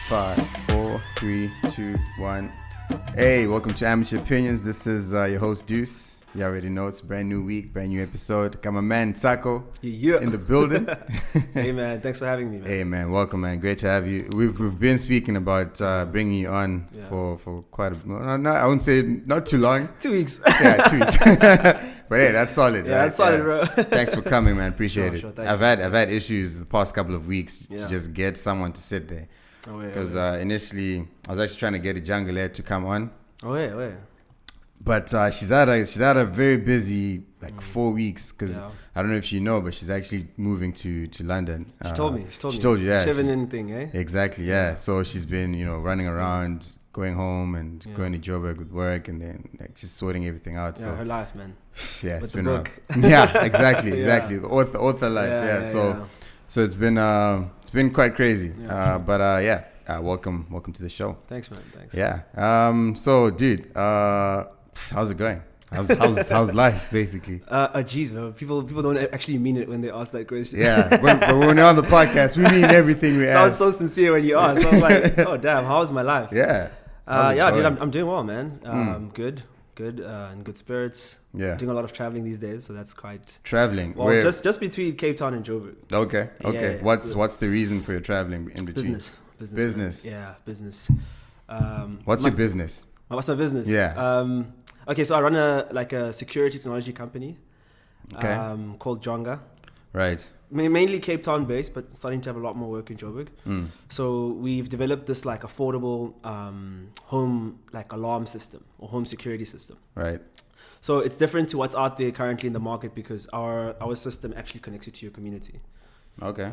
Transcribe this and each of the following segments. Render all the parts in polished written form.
5, 4, 3, 2, 1. Hey, welcome to Amateur Opinions. This is your host Deuce. You already know it's a brand new week, brand new episode. Got my man Ntsako in the building. Hey man, thanks for having me, man. Hey man, welcome man. Great to have you. We've been speaking about bringing you on for quite a no, I wouldn't say not too long. 2 weeks. Yeah, 2 weeks. But hey, that's solid. Yeah, right? that's solid, bro. Thanks for coming, man. Appreciate it. Sure, thanks, I've had issues the past couple of weeks to just get someone to sit there. Because initially I was actually trying to get a Junga to come on. But she's had a very busy 4 weeks because I don't know if you know, but she's actually moving to London. She told me. She told you, yeah. She haven't anything, eh? Exactly, yeah. So she's been, running around, going home and going to Joburg with work, and then just sorting everything out. Yeah, so her life, man. Yeah, with it's been book. Yeah, exactly. The author life. So it's been quite crazy. Welcome to the show. Thanks, man. Thanks. Yeah. So, dude, how's it going? How's life, basically? Geez, man. People don't actually mean it when they ask that question. Yeah, but when we're on the podcast, we mean everything we ask. Sounds so sincere when you ask. So I was like, oh damn, how's my life? Yeah. Dude, I'm doing well, man. Good, in good spirits. Yeah. Doing a lot of traveling these days, so that's quite traveling. Well, Where? just between Cape Town and Joburg. Okay. Yeah, What's the reason for your traveling in between? Business. Yeah, business. What's your business? What's my business? Yeah. Okay, so I run a security technology company. Called Junga. Right. Mainly Cape Town based, but starting to have a lot more work in Joburg. So we've developed this affordable home alarm system or home security system. Right. So it's different to what's out there currently in the market because our system actually connects you to your community. Okay.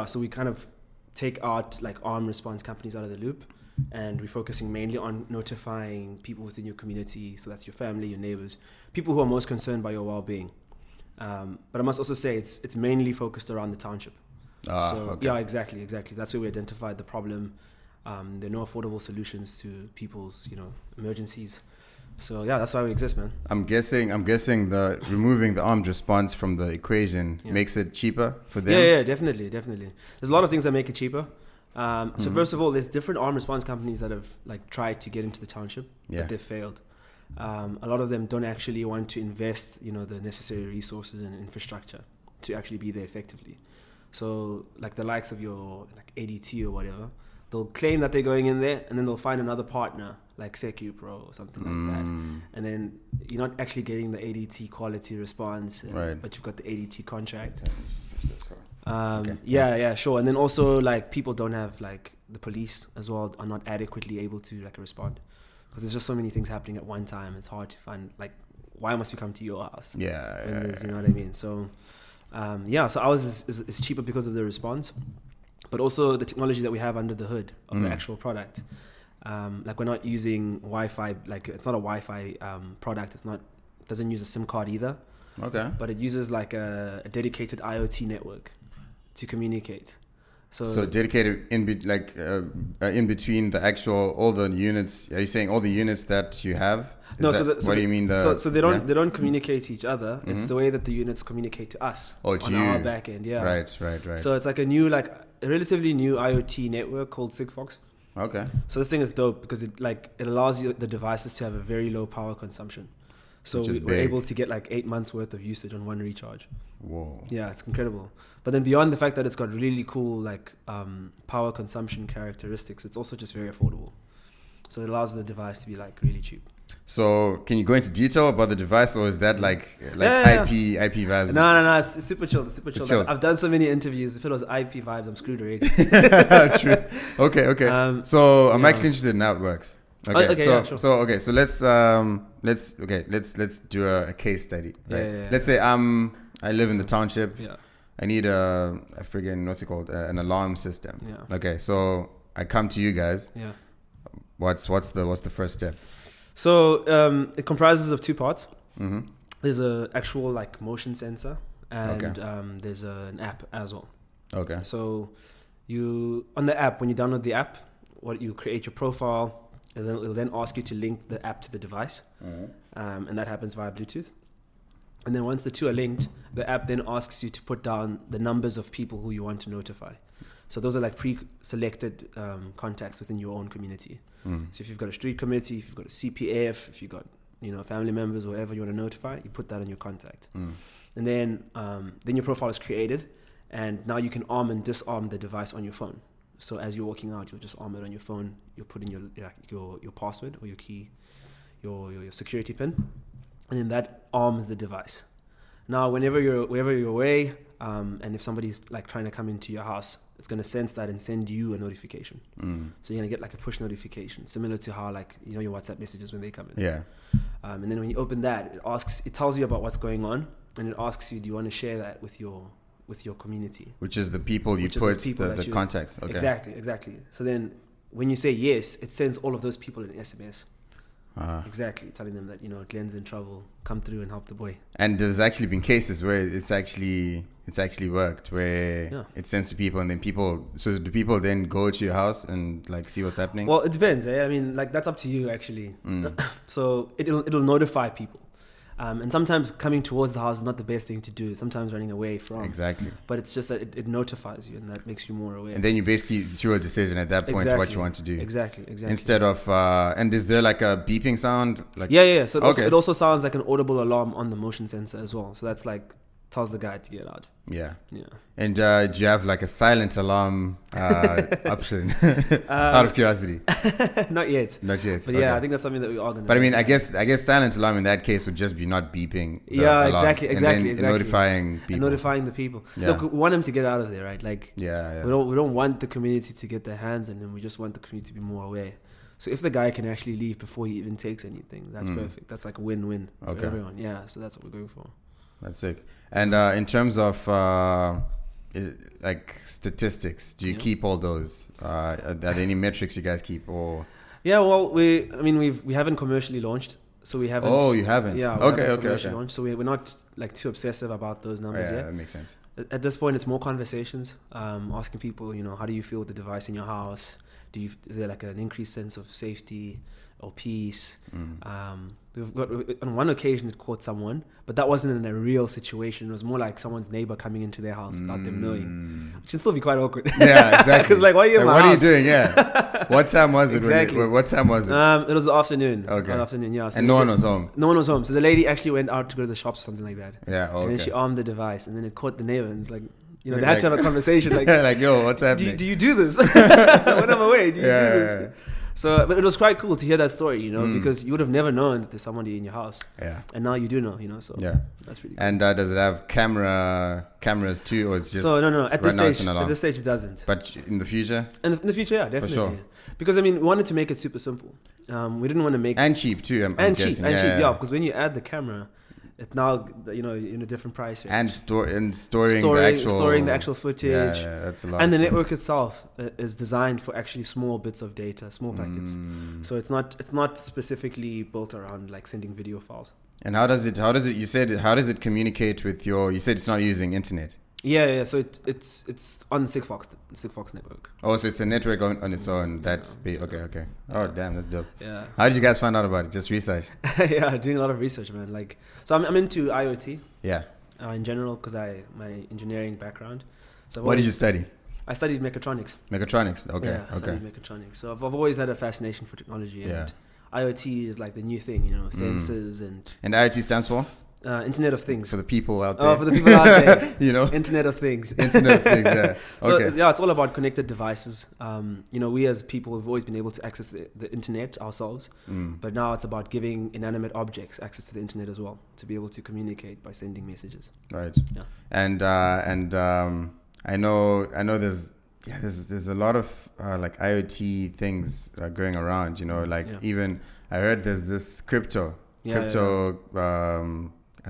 So we kind of take out armed response companies out of the loop, and we're focusing mainly on notifying people within your community. So that's your family, your neighbors, people who are most concerned by your well-being. But I must also say it's mainly focused around the township. Yeah, exactly. That's where we identified the problem. There are no affordable solutions to people's, emergencies. So yeah, that's why we exist, man. I'm guessing the removing the armed response from the equation makes it cheaper for them. Yeah, definitely. There's a lot of things that make it cheaper. So first of all, there's different armed response companies that have tried to get into the township, but they've failed. A lot of them don't actually want to invest, the necessary resources and infrastructure to actually be there effectively. So the likes of your ADT or whatever, they'll claim that they're going in there, and then they'll find another partner like SecuPro or something like that, and then you're not actually getting the ADT quality response, but you've got the ADT contract. Sure. And then also people don't have the police as well are not adequately able to respond because there's just so many things happening at one time. It's hard to find why must we come to your house? You know what I mean? So so ours is cheaper because of the response, but also the technology that we have under the hood of the actual product. We're not using Wi-Fi. It's not a Wi-Fi product. Doesn't use a SIM card either. Okay. But it uses a dedicated IoT network to communicate. So dedicated in between the actual all the units. Are you saying all the units that you have? What do you mean? So they don't communicate to each other. It's the way that the units communicate to us on our back end. Yeah. Right. So it's a new a relatively new IoT network called Sigfox. Okay. So this thing is dope because it allows the devices to have a very low power consumption. So we're able to get 8 months worth of usage on one recharge. Whoa. Yeah, it's incredible. But then beyond the fact that it's got really cool power consumption characteristics, it's also just very affordable. So it allows the device to be really cheap. So can you go into detail about the device, or is that IP vibes? No, it's super chill. It's chill. I've done so many interviews. If it was IP vibes, I'm screwed already. True. Okay. So I'm actually interested in how it works. Okay. So let's do a case study. Right. Let's say I live in the township. Yeah. I need a friggin' what's it called? An alarm system. Yeah. Okay. So I come to you guys. Yeah. What's the first step? So it comprises of two parts. Mm-hmm. There's a actual motion sensor, and there's an app as well. Okay. So on the app, when you download the app, you create your profile, and then it'll then ask you to link the app to the device, and that happens via Bluetooth. And then once the two are linked, the app then asks you to put down the numbers of people who you want to notify. So those are like pre-selected contacts within your own community. So if you've got a street committee, if you've got a CPF, if you've got family members, whatever you want to notify, you put that on your contact. And then your profile is created, and now you can arm and disarm the device on your phone. So as you're walking out, you'll just arm it on your phone. You'll put in your password or your key, your security pin, and then that arms the device. Now, wherever you're away, and if somebody's like trying to come into your house, it's going to sense that and send you a notification. So you're going to get like a push notification, similar to how like your WhatsApp messages when they come in. Yeah. And then when you open that, it tells you about what's going on, and it asks you, do you want to share that with your community? Which is the people you put the contacts. Okay. Exactly. So then when you say yes, it sends all of those people an SMS. Exactly, telling them that Glenn's in trouble, come through and help the boy. And there's actually been cases where it's actually worked, where it sends to people, and then so do people then go to your house and like see what's happening? Well, it depends. I mean, like that's up to you actually. So it'll notify people. And sometimes coming towards the house is not the best thing to do. Sometimes running away from. Exactly. But it's just that it notifies you, and that makes you more aware. And then you basically, it's your decision at that point what you want to do. Exactly. Instead of, and is there like a beeping sound? Like Yeah. So it also sounds like an audible alarm on the motion sensor as well. So that's like tells the guy to get out. Yeah. And do you have like a silent alarm option? Out of curiosity. Not yet. But okay. I think that's something that we are going to. But I mean, I guess silent alarm in that case would just be not beeping. Exactly. And then notifying people. And notifying the people. Yeah. Look, we want them to get out of there, right? Like, we don't want the community to get their hands on them. We just want the community to be more aware. So if the guy can actually leave before he even takes anything, that's perfect. That's like a win-win for everyone. Yeah. So that's what we're going for. That's sick. And in terms of like statistics, do you keep all those? Are there any metrics you guys keep? Or well, we haven't commercially launched, so we haven't. Oh, you haven't? Yeah. Okay. Launched, so we're not like too obsessive about those numbers yet. That makes sense. At this point, it's more conversations, asking people, how do you feel with the device in your house? Is there like an increased sense of safety or peace? We've got on one occasion it caught someone, but that wasn't in a real situation. It was more like someone's neighbor coming into their house without them knowing, which can still be quite awkward. Yeah, exactly. Because like, why are you in my house? What are you doing? Yeah. What time was it? Exactly. What time was it? It was the afternoon. Okay. The afternoon, yeah. So and no one was home. No one was home. So the lady actually went out to go to the shops or something like that. Yeah. Okay. And then she armed the device, and then it caught the neighbor, and it's like, they had to have a conversation. Like, like, yo, what's happening? Do you do this? When I'm away, do you do this? Yeah. So, but it was quite cool to hear that story, because you would have never known that there's somebody in your house. Yeah. And now you do know, so that's pretty cool. And does it have cameras too, or it's just... So, no. At this stage, it doesn't. But in the future? In the future, yeah, definitely. For sure. Yeah. Because, we wanted to make it super simple. We didn't want to make... And cheap too, I'm guessing. And cheap, because when you add the camera... It's now, in a different price range. And storing the actual footage. Yeah, that's a lot. And the network itself is designed for actually small bits of data, small packets. So it's not specifically built around like sending video files. And how does it communicate with you said it's not using internet? Yeah. So it's on the Sigfox network. Oh, so it's a network on its own. Okay. Oh, damn, that's dope. Yeah. How did you guys find out about it? Just research? Yeah, doing a lot of research, man. Like, so I'm into IoT. Yeah. In general, because my engineering background. So what did you study? I studied mechatronics. Mechatronics. Okay. Yeah, I studied mechatronics. So I've always had a fascination for technology. And IoT is like the new thing, sensors and. And IoT stands for? Internet of Things. For the people out there. Oh, for the people out there. Internet of Things. Internet of Things, yeah. Okay. So, it's all about connected devices. We as people have always been able to access the internet ourselves. But now it's about giving inanimate objects access to the internet as well, to be able to communicate by sending messages. Right. Yeah. And I know there's a lot of like IoT things going around, even I heard there's this crypto, I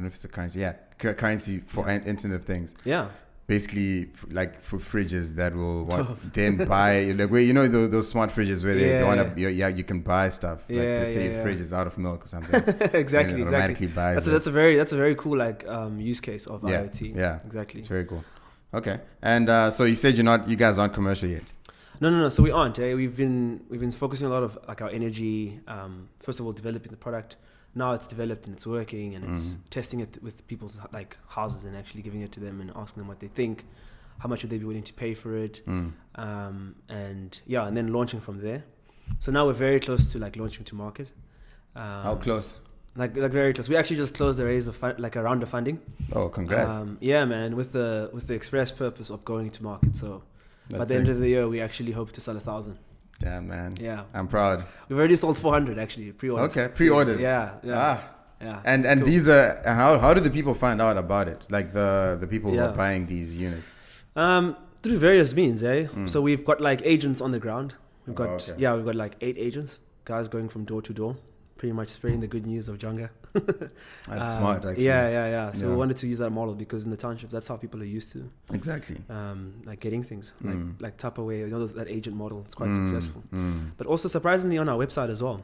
don't know if it's a currency. Yeah, currency for Internet of Things. Yeah. Basically, like for fridges that will then buy, like where those smart fridges where they want to, you can buy stuff. Like let's say your fridge is out of milk or something. Exactly. Automatically buys that's a very cool like use case of IoT. Yeah, exactly. It's very cool. Okay, and so you said you guys aren't commercial yet. No. So we aren't. We've been focusing a lot of like our energy. First of all, developing the product. Now it's developed and it's working, and it's testing it with people's like houses and actually giving it to them and asking them what they think. how much would they be willing to pay for it, and then launching from there. So now we're very close to like launching to market. How close? Like very close. We actually just closed a raise of a round of funding. Oh, congrats! Yeah, man, with the express purpose of going to market. So by the end of the year, we actually hope to sell 1,000. Damn, man. Yeah, I'm proud. We've already sold 400 actually pre-orders. Okay, pre-orders. Yeah. Yeah. And cool. These are how do the people find out about it? Like the people who are buying these units. Through various means, So we've got like agents on the ground. We've got we've got like 8 agents, guys going from door to door, pretty much spreading the good news of Junga. That's smart, actually. Yeah. So we wanted to use that model because in the township, that's how people are used to. Exactly. Like getting things like Tupperware, that agent model. It's quite successful. But also surprisingly on our website as well.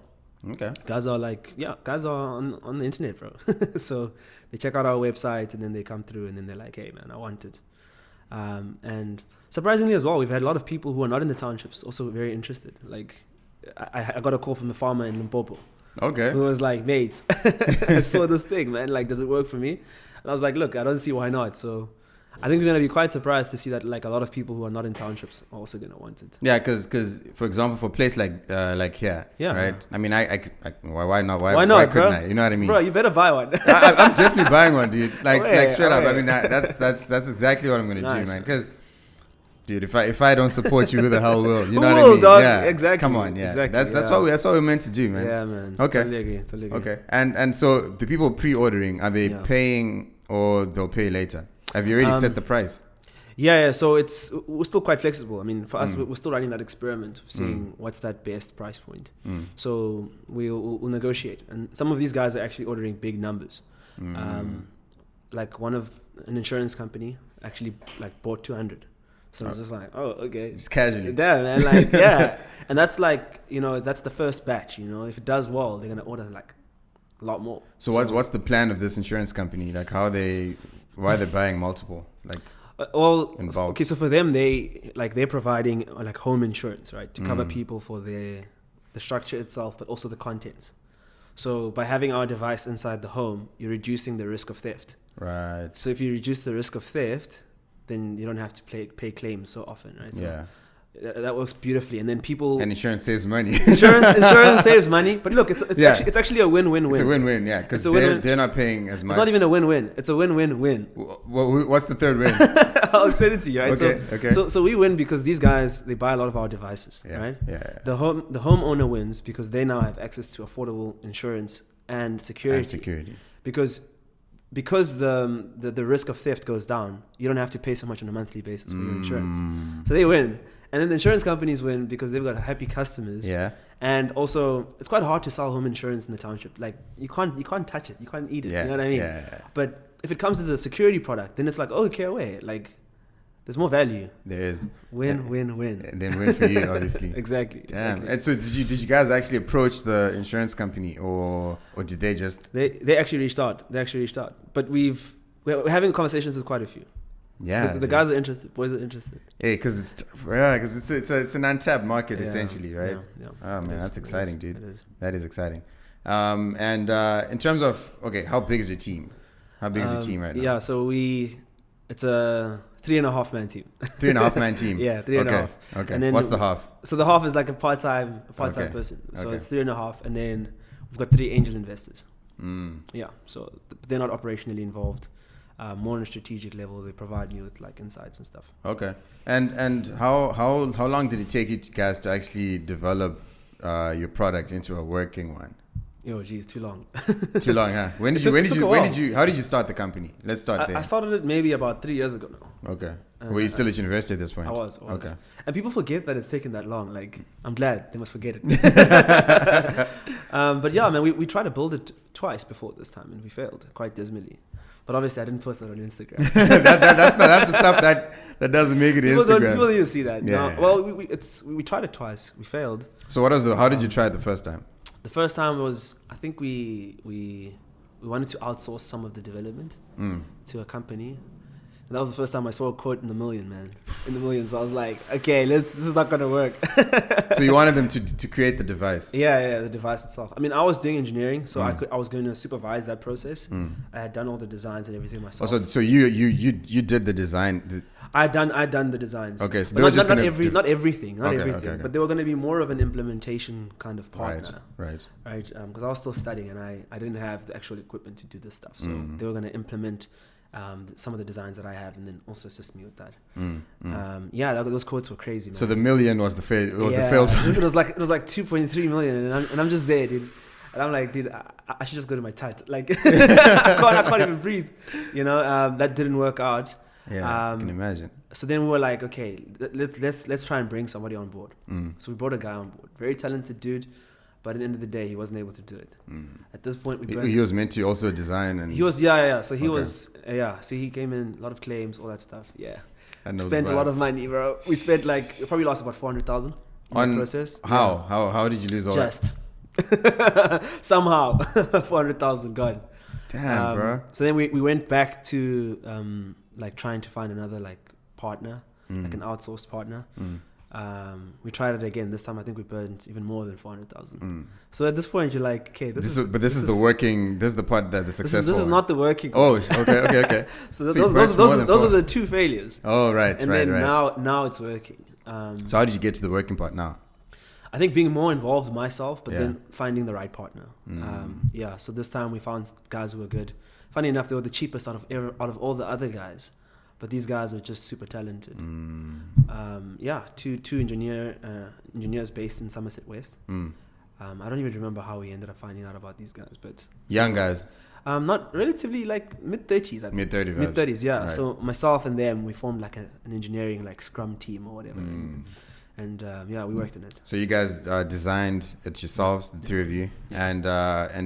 Okay. Guys are on the internet, bro. So they check out our website and then they come through and then they're like, hey, man, I want it. And surprisingly as well, we've had a lot of people who are not in the townships also very interested. Like I got a call from a farmer in Limpopo. Okay. Who was like, mate, I saw this thing, man. Like, does it work for me? And I was like, look, I don't see why not. So I think we're going to be quite surprised to see that like a lot of people who are not in townships are also going to want it. Yeah, because for example, for a place like here, right? I mean, why not? Why couldn't I? You know what I mean? Bro, you better buy one. I'm definitely buying one, dude. Like straight up. I mean, that's exactly what I'm going to do, man. Because, dude, if I don't support you, who the hell will? You know what I mean? Dog? Yeah, exactly. Come on, yeah. Exactly, that's what we're meant to do, man. Yeah, man. Okay. Totally agree. Okay. And so the people pre-ordering, are they paying or they'll pay later? Have you already set the price? Yeah. So we're still quite flexible. I mean, for us, we're still running that experiment of seeing what's that best price point. So we'll negotiate. And some of these guys are actually ordering big numbers. Like an insurance company actually like bought 200. So I was just like, oh, okay. Just casually. Yeah, man. Like, yeah. And that's like, that's the first batch, If it does well, they're going to order like a lot more. So what's the plan of this insurance company? Like why are they buying multiple? Like involved. Okay, so for them, they're providing like home insurance, right? To cover people for the structure itself, but also the contents. So by having our device inside the home, you're reducing the risk of theft. Right. So if you reduce the risk of theft, then you don't have to pay claims so often, right? So that works beautifully. And then and insurance saves money. insurance saves money. But look, it's actually a win-win-win. It's a win-win, yeah, because they're not paying as much. It's not even a win-win. It's a win-win-win. What's the third win? I'll explain it to you, right? Okay. So we win because these guys, they buy a lot of our devices, right? Yeah. The homeowner wins because they now have access to affordable insurance and security. Because the risk of theft goes down, you don't have to pay so much on a monthly basis for your insurance. So they win. And then the insurance companies win because they've got happy customers. Yeah. And also, it's quite hard to sell home insurance in the township. Like, you can't touch it. You can't eat it. Yeah. You know what I mean? Yeah. But if it comes to the security product, then it's like, oh, okay, wait. Like, there's more value. There is. Win. And then win for you, obviously. Exactly. Damn. Exactly. And so did you guys actually approach the insurance company or did they just... They actually reached out. But we're having conversations with quite a few. Yeah. The guys are interested. Boys are interested. Yeah, because it's an untapped market essentially, right? Yeah. Oh man, that's exciting, dude. It is. That is exciting. And in terms of how big is your team? How big is your team right now? Yeah, so it's a 3.5 man team. 3.5 man team. Yeah, 3.5. Okay. And then what's the half? So the half is like a part-time person. So it's 3.5, and then we've got 3 angel investors. Yeah, so they're not operationally involved. More on a strategic level, they provide me with like insights and stuff. Okay. And how long did it take you guys to actually develop your product into a working one? Yo, geez, too long. Too long, huh? How did you start the company? Let's start there. I started it maybe about 3 years ago now. Okay. Were you still at university at this point? I was. Okay. And people forget that it's taken that long. Like, I'm glad they must forget it. But yeah, man, we tried to build it twice before this time and we failed quite dismally. But obviously, I didn't post that on Instagram. that's the stuff that doesn't make it Instagram. People don't even see that. Yeah. Well, we tried it twice. We failed. So how did you try it the first time? The first time was, I think we wanted to outsource some of the development to a company. And that was the first time I saw a quote in the million, man. In the millions. So I was like, okay, this is not going to work. So you wanted them to create the device? Yeah, the device itself. I mean, I was doing engineering, so I was going to supervise that process. I had done all the designs and everything myself. So you did the design? I'd done the designs. Okay, so they were just not everything, okay. but they were going to be more of an implementation kind of partner. Right. Because I was still studying and I didn't have the actual equipment to do this stuff, so they were going to implement some of the designs that I have and then also assist me with that. Those quotes were crazy, man. So the million was the fail. It was the failed. it was like 2.3 million, and I'm just there, dude. And I'm like, dude, I should just go to my tit. Like, I can't even breathe. That didn't work out. Yeah, I can imagine. So then we were like, okay, let's try and bring somebody on board. So we brought a guy on board, very talented dude, but at the end of the day, he wasn't able to do it. At this point, he was meant to also design, and he was So he was So he came in, a lot of claims, all that stuff. Yeah, spent a lot of money, bro. We spent it probably lost about 400,000 on the process. How did you lose all that? Somehow 400,000 gone. Damn, bro. So then we went back to trying to find another partner, like an outsourced partner. We tried it again. This time I think we burned even more than 400,000. So at this point you're like, okay, this is the part that the successful. This is not the working. Oh, okay. So those are the two failures. Oh, right, and right. Now it's working. So how did you get to the working part now? I think being more involved myself, but then finding the right partner. So this time we found guys who were good. Funny enough, they were the cheapest out of all the other guys, but these guys were just super talented. Two engineers based in Somerset West. I don't even remember how we ended up finding out about these guys, but young guys. Not relatively mid-30s. Mid-30s, yeah. Right. So myself and them, we formed an engineering scrum team or whatever. And we worked on it. So you guys designed it yourselves, the three of you, and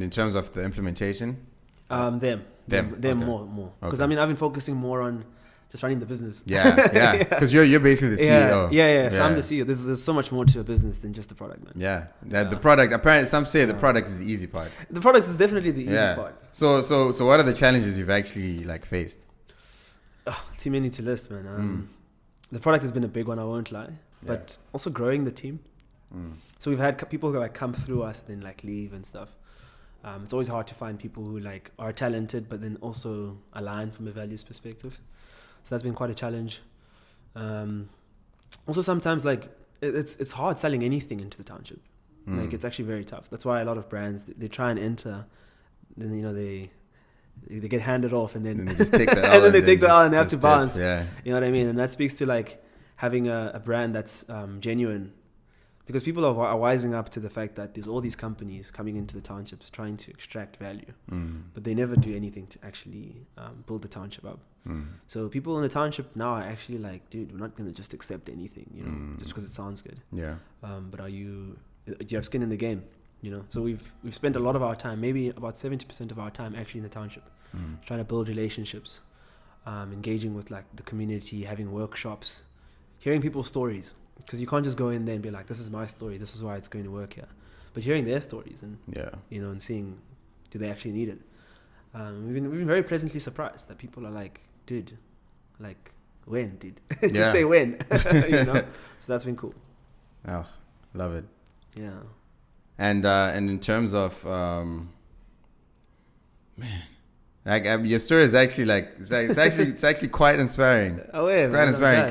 in terms of the implementation, them okay. more. Because I've been focusing more on just running the business. Yeah. Because you're basically the CEO. Yeah. So I'm the CEO. There's so much more to a business than just the product, man. Yeah. The product. Apparently, some say the product is the easy part. The product is definitely the easy part. So what are the challenges you've actually faced? Too many to list, man. The product has been a big one. I won't lie. But also growing the team. So we've had people who come through us and then leave and stuff. It's always hard to find people who are talented but then also align from a values perspective. So that's been quite a challenge. Also sometimes it's hard selling anything into the township. It's actually very tough. That's why a lot of brands they try and enter, then they get handed off and then they just take the L and then they take the L and they have to bounce. Yeah. You know what I mean? And that speaks to having a brand that's genuine, because people are wising up to the fact that there's all these companies coming into the townships trying to extract value, but they never do anything to actually build the township up. So people in the township now are actually dude, we're not going to just accept anything, just because it sounds good. Yeah. But do you have skin in the game? So we've spent a lot of our time, maybe about 70% of our time actually in the township, trying to build relationships, engaging with the community, having workshops, hearing people's stories, because you can't just go in there and be like, this is my story, this is why it's going to work here. But hearing their stories and and seeing, do they actually need it? We've been very pleasantly surprised that people are like, dude, when, dude? Just say when. So that's been cool. Oh, love it. Yeah. And in terms of your story is actually it's actually quite inspiring. Oh yeah, it's quite inspiring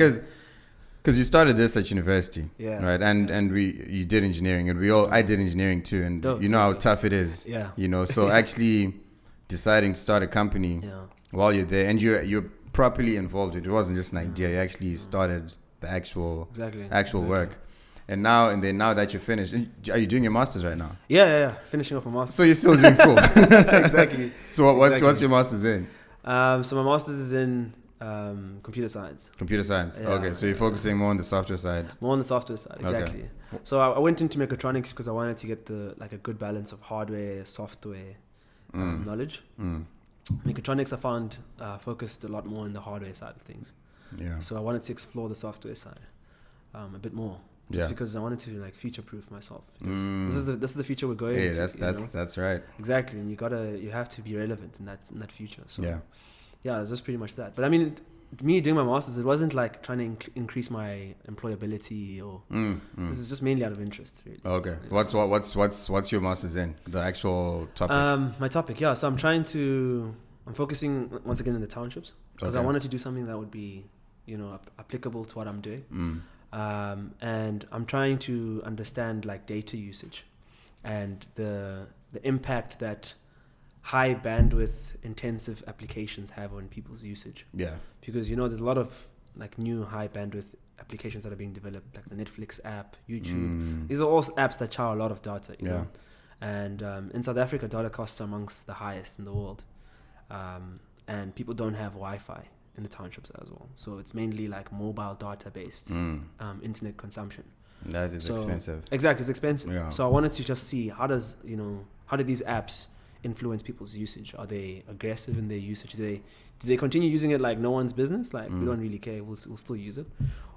because you started this at university, right? And you did engineering, and I did engineering too, and how tough it is. Yeah. So actually deciding to start a company while you're there, and you're properly involved with it. It wasn't just an idea. You actually started the actual work. And now that you're finished, are you doing your master's right now? Yeah. Finishing off my master's. So you're still doing school. Exactly. So what's your master's in? So my master's is in computer science. Computer science. Yeah, okay. So you're focusing more on the software side. More on the software side, exactly. Okay. So I went into mechatronics because I wanted to get a good balance of hardware, software knowledge. Mechatronics I found focused a lot more on the hardware side of things. Yeah. So I wanted to explore the software side a bit more. Just because I wanted to future-proof myself. This is the future we're going into. That's right. Exactly, and you have to be relevant in that future. So it's just pretty much that. But I mean, me doing my masters, it wasn't trying to increase my employability or. This is just mainly out of interest, really. Okay, what's your masters in? The actual topic. My topic, So I'm focusing once again in the townships because I wanted to do something that would be applicable to what I'm doing. And I'm trying to understand like data usage and the impact that high bandwidth intensive applications have on people's usage. Yeah. Because there's a lot of like new high bandwidth applications that are being developed, like the Netflix app, YouTube. These are all apps that chow a lot of data, you know. And in South Africa, data costs are amongst the highest in the world. And people don't have Wi-Fi in the townships as well. So it's mainly like mobile data based internet consumption. That is expensive. Exactly, it's expensive. Yeah. So I wanted to just see how do these apps influence people's usage? Are they aggressive in their usage? Do they continue using it like no one's business? Like we don't really care, we'll still use it.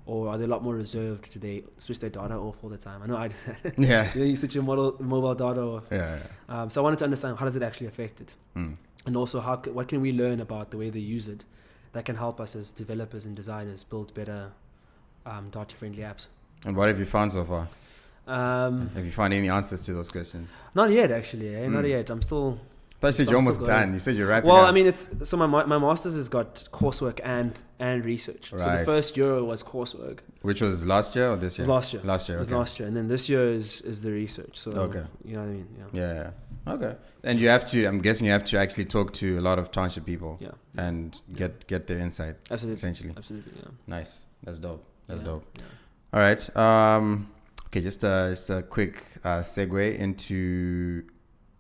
Or are they a lot more reserved? Do they switch their data off all the time? I know I do that. Yeah. You switch your mobile data off. Yeah. So I wanted to understand, how does it actually affect it? And also what can we learn about the way they use it that can help us as developers and designers build better data-friendly apps. And what have you found so far? Have you found any answers to those questions? Not yet, actually. Not yet. I'm still... I thought you said you're almost done. You said you're wrapping up. Well, I mean, my master's has got coursework and research. Right. So the first year was coursework. Which was last year or this year? It was last year. Last year, okay. It was last year. And then this year is the research. So, okay. You know what I mean? Yeah. Okay. And I'm guessing you have to actually talk to a lot of township people. Yeah. And get their insight. Absolutely. Essentially. Absolutely, yeah. Nice. That's dope. Dope. Yeah. All right. Okay, just a quick segue into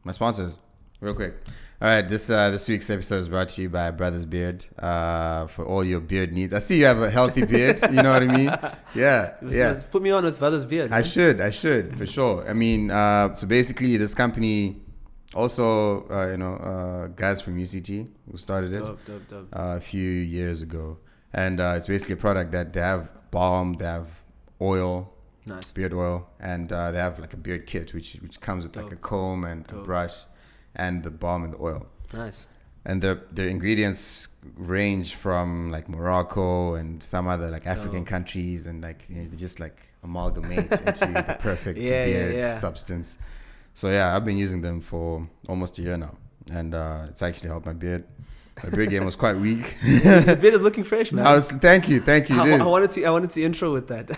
my sponsors, real quick. All right, this week's episode is brought to you by Brothers Beard for all your beard needs. I see you have a healthy beard. You know what I mean? Yeah. Put me on with Brothers Beard. Man. I should for sure. I mean, so basically, this company also, guys from UCT who started it dope. A few years ago, and it's basically a product that they have balm, they have oil. Nice. Beard oil, and they have like a beard kit which comes with like a comb and a brush and the balm and the oil. Nice. And the ingredients range from like Morocco and some other like African countries, and like they just like amalgamate into the perfect beard substance. So I've been using them for almost a year now, and it's actually helped my beard. My beard game was quite weak. The beard is looking fresh, man. Thank you. I wanted to intro with that.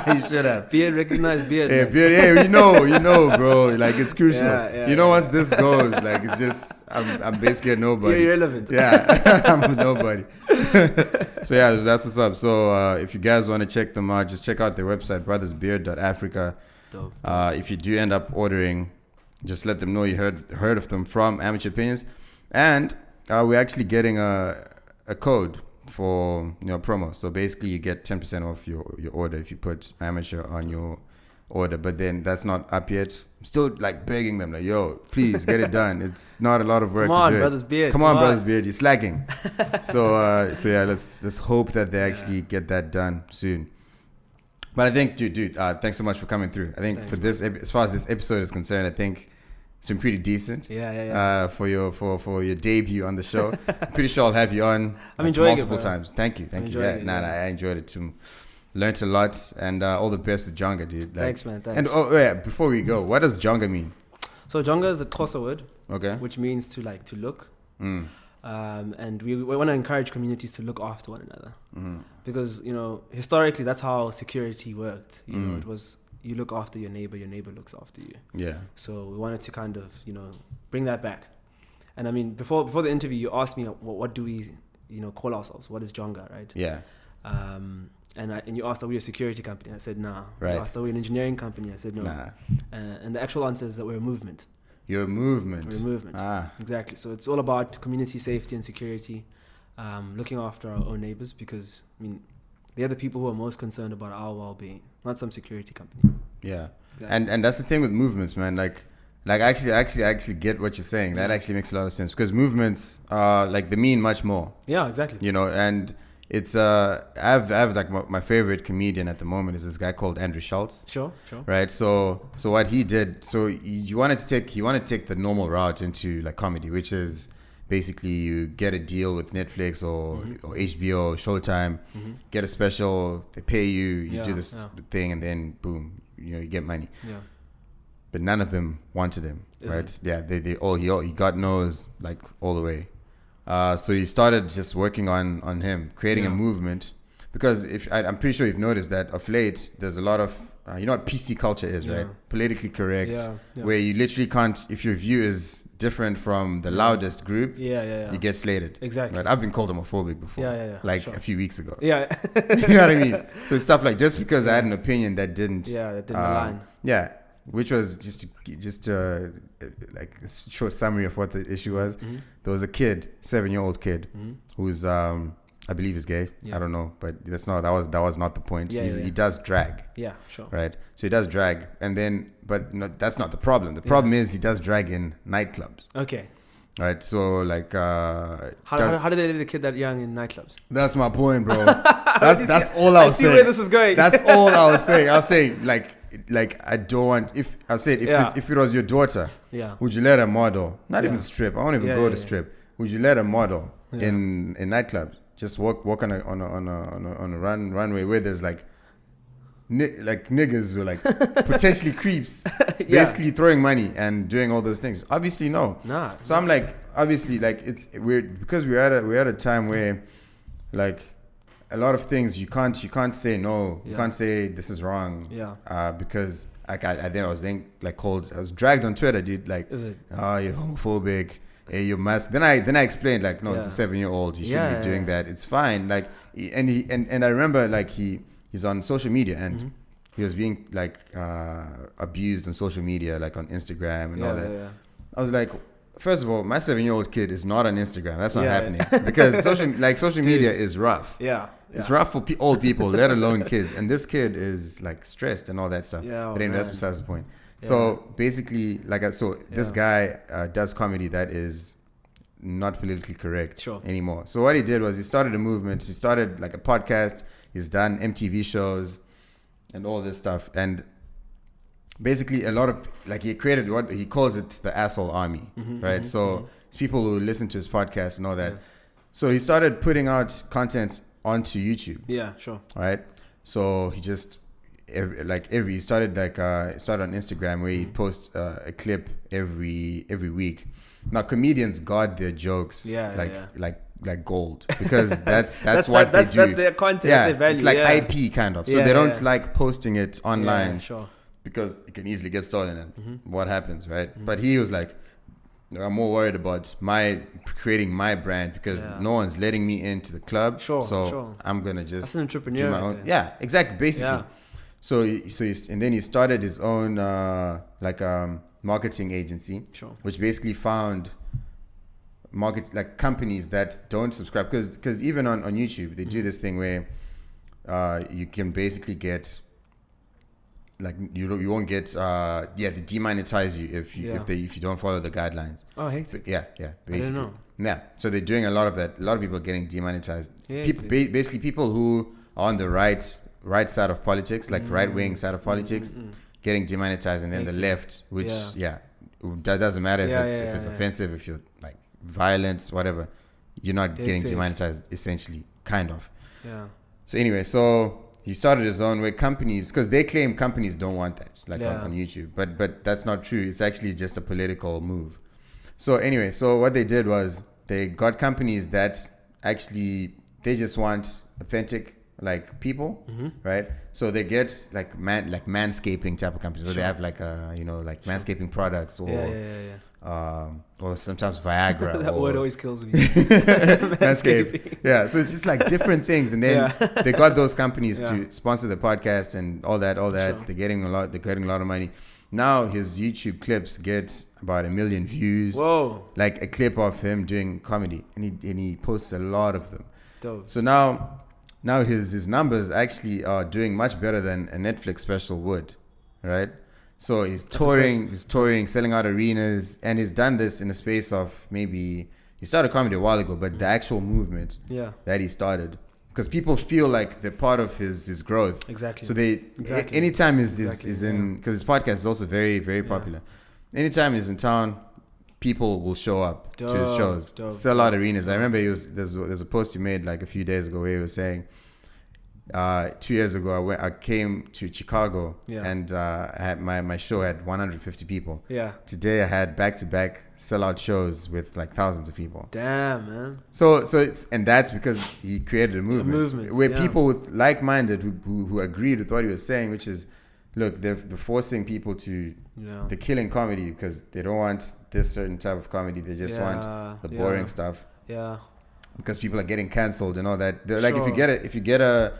You should have. Beard, recognized beard. Yeah, beard. Yeah, you know, bro. Like it's crucial. Once this goes, like it's just I'm basically a nobody. You're irrelevant. Yeah, I'm a nobody. So that's what's up. So if you guys want to check them out, just check out their website, brothersbeard.africa. Dope. If you do end up ordering, just let them know you heard of them from Amateur Opinions, and we're actually getting a code for promo. So basically, you get 10% off your order if you put Amateur on your order. But then that's not up yet. I'm still like begging them, like, yo, please get it done. It's not a lot of work to do. Come on, Brothers Beard. Come on, Brothers Beard. You're slacking. So let's hope that they actually get that done soon. But I think, dude, thanks so much for coming through. I think as far as this episode is concerned, I think it's been pretty decent. For your debut on the show. I'm pretty sure I'll have you on multiple times. Thank you. I enjoyed it too. Learned a lot, and all the best to Junga, dude. Thanks, man. Thanks. And before we go, what does Junga mean? So Junga is a Xhosa word, okay, which means to look. And we want to encourage communities to look after one another, because historically that's how security worked. It was, you look after your neighbor looks after you. Yeah. So we wanted to kind of bring that back. And I mean, before the interview, you asked me what do we call ourselves? What is Junga, right? Yeah. And you asked, are we a security company? I said nah. Right. You asked, are we an engineering company? I said no. Nah. And the actual answer is that we're a movement. You're a movement. We're a movement. Exactly. So it's all about community safety and security, looking after our own neighbors, because I mean, they're the people who are most concerned about our well-being, not some security company. Yeah. Exactly. And that's the thing with movements, man. Like actually get what you're saying. That actually makes a lot of sense, because movements they mean much more. Yeah, exactly. And it's I have like my favorite comedian at the moment is this guy called Andrew Schultz. Sure. Right. So what he did, so he wanted to take the normal route into like comedy, which is basically you get a deal with Netflix or HBO, Showtime, get a special, they pay you, do this thing, and then boom, you get money. Yeah. But none of them wanted him, right? Yeah, they all he got no's like all the way. So he started just working on him, creating a movement. Because I'm pretty sure you've noticed that of late, there's a lot of, you know what PC culture is, right? Politically correct, where you literally can't, if your view is different from the loudest group, you get slated. Exactly. Right? I've been called homophobic before, like a few weeks ago. Yeah. You know what I mean? So it's stuff like, just because I had an opinion that didn't align. Yeah, which was just like a short summary of what the issue was. There was a kid, 7-year-old kid, who's I believe is gay. I don't know, but that was not the point. He does drag. Yeah, sure. Right. So he does drag, and then, but no, that's not the problem. The problem is he does drag in nightclubs. Okay. Right. So like, how did they let a kid that young in nightclubs? That's my point, bro. That's all I was saying. I see where this is going. That's all I was saying. I was saying like I don't want, if it was your daughter, would you let her model? Not even strip. I won't even go to strip. Would you let her model in nightclubs? Just walk on a runway where there's like niggas or like potentially creeps, basically throwing money and doing all those things. Obviously, no. Nah. So I'm like, obviously, like it's weird because we're at a time where, like, a lot of things you can't say no. You can't say this is wrong. Yeah. Because like I was dragged on Twitter, dude. Like, oh, you're homophobic. Hey, you must. Then I explained, like, no, it's a 7-year-old. You shouldn't be doing that. It's fine. Like, and I remember, like, he's on social media and he was being like abused on social media, like on Instagram and all that. Yeah. I was like, first of all, my 7-year-old kid is not on Instagram. That's not happening because social media is rough. Yeah. It's rough for old people, let alone kids. And this kid is like stressed and all that stuff. Yeah, but anyway, that's besides the point. So basically, this guy does comedy that is not politically correct anymore. So what he did was he started a movement. He started like a podcast. He's done MTV shows and all this stuff. And basically a lot of, like, he created what he calls it the asshole army, right? So it's people who listen to his podcast and all that. So he started putting out content onto YouTube. Yeah, sure. Right? So he just... he started on Instagram where he posts a clip every week. Now comedians guard their jokes like gold because that's what they do. That's their content. Yeah, their value. It's like IP kind of. So they don't like posting it online because it can easily get stolen and what happens, right? But he was like, I'm more worried about creating my brand because no one's letting me into the club. So I'm gonna just that's an entrepreneur do my own. Yeah, exactly. Basically. Yeah. So then he started his own marketing agency, which basically found companies that don't subscribe because even on YouTube they do this thing where you can basically get like you won't get they demonetize you if you don't follow the guidelines. Oh, hey. So, basically. I didn't know. Yeah, so they're doing a lot of that. A lot of people are getting demonetized. Basically people who are on the right side of politics, like right-wing side of politics, getting demonetized, and then the left, which that doesn't matter if it's offensive, if you're like violent, whatever, you're not getting demonetized, essentially, kind of. Yeah. So anyway, so he started his own way. Companies, because they claim companies don't want that, on YouTube, but that's not true. It's actually just a political move. So anyway, so what they did was they got companies that actually they just want authentic like people, right? So they get like manscaping type of companies where they have like manscaping products or sometimes Viagra. That word always kills me. Manscaping. Yeah, so it's just like different things, and then they got those companies to sponsor the podcast and all that. They're getting a lot of money. Now his YouTube clips get about 1 million views. Whoa! Like a clip of him doing comedy, and he posts a lot of them. Dope. So now his numbers actually are doing much better than a Netflix special would, right? So he's touring, selling out arenas, and he's done this in a space of he started comedy a while ago, but the actual movement that he started, because people feel like they're part of his growth. Exactly. So anytime is in, because his podcast is also very, very popular. Anytime he's in town, people will show up to his shows, sell out arenas. I remember there's a post he made like a few days ago where he was saying, 2 years ago, I came to Chicago, Yeah. and I had my show had 150 people. Yeah. Today I had back-to-back sellout shows with like thousands of people. Damn, man. So and that's because he created a movement where people with like-minded who agreed with what he was saying, which is, look, they're forcing people to they're killing comedy because they don't want this certain type of comedy. They just want the boring stuff. Yeah. Because people are getting cancelled and all that. They're like, if you get a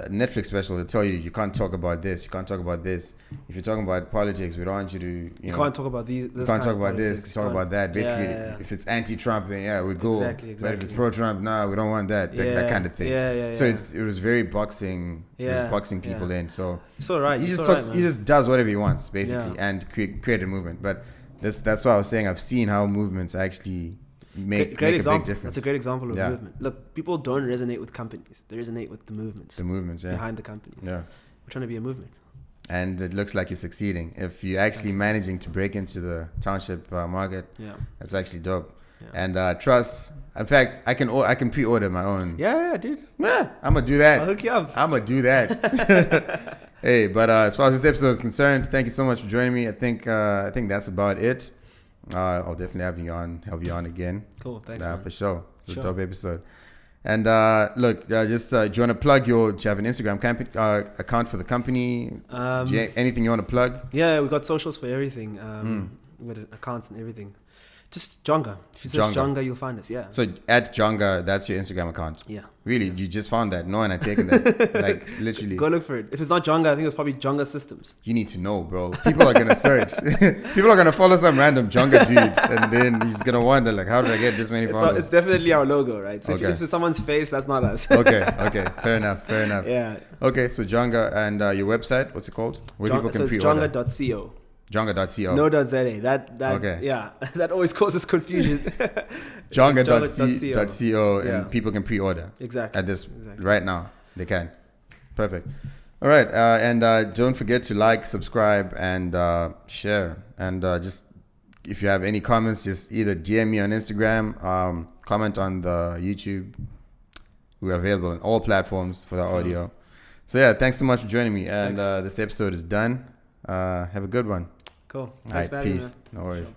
Netflix special, they tell you can't talk about this, you can't talk about this. If you're talking about politics, we don't want you to you can't talk about these. You can't talk about this. Talk about that. Basically, if it's anti-Trump, then we're cool. Exactly. But if it's pro-Trump, we don't want that. That kind of thing. So it was very boxing. It was boxing people in. So he just does whatever he wants basically and create a movement. But that's why I was saying I've seen how movements actually make a big difference. That's a great example of movement. Look, people don't resonate with companies. They resonate with the movements. The movements, behind the companies. Yeah. We're trying to be a movement. And it looks like you're succeeding. If you're actually managing to break into the township market, that's actually dope. Yeah. And trust. In fact, I can pre-order my own. Yeah, dude. Yeah, I'm gonna do that. I'll hook you up. I'm gonna do that. Hey, but as far as this episode is concerned, thank you so much for joining me. I think that's about it. I'll definitely help you on again. Cool, thanks, man. For sure. It's a dope episode. And look, do you want to plug do you have an Instagram account for the company? Anything you want to plug? Yeah, we got socials for everything. With accounts and everything. Just Junga. If you search Junga, you'll find us. Yeah. So at Junga, that's your Instagram account. Yeah. Really, you just found that? No one had taken that. Like literally. Go look for it. If it's not Junga, I think it's probably Junga Systems. You need to know, bro. People are gonna search. People are gonna follow some random Junga dude, and then he's gonna wonder like, how did I get this many followers? It's definitely our logo, right? So if it's someone's face, that's not us. Okay. Fair enough. Yeah. Okay, so Junga and your website, what's it called? Where people can pre-order? Junga.co. Junga.co. No .za. That okay. Yeah, that always causes confusion. Junga.co and people can pre-order. Exactly. Right now. They can. Perfect. All right. And don't forget to like, subscribe, and share. And just if you have any comments, just either DM me on Instagram, comment on the YouTube. We're available on all platforms for the audio. So yeah, thanks so much for joining me. And this episode is done. Have a good one. Cool. Thanks, all right, peace. No worries.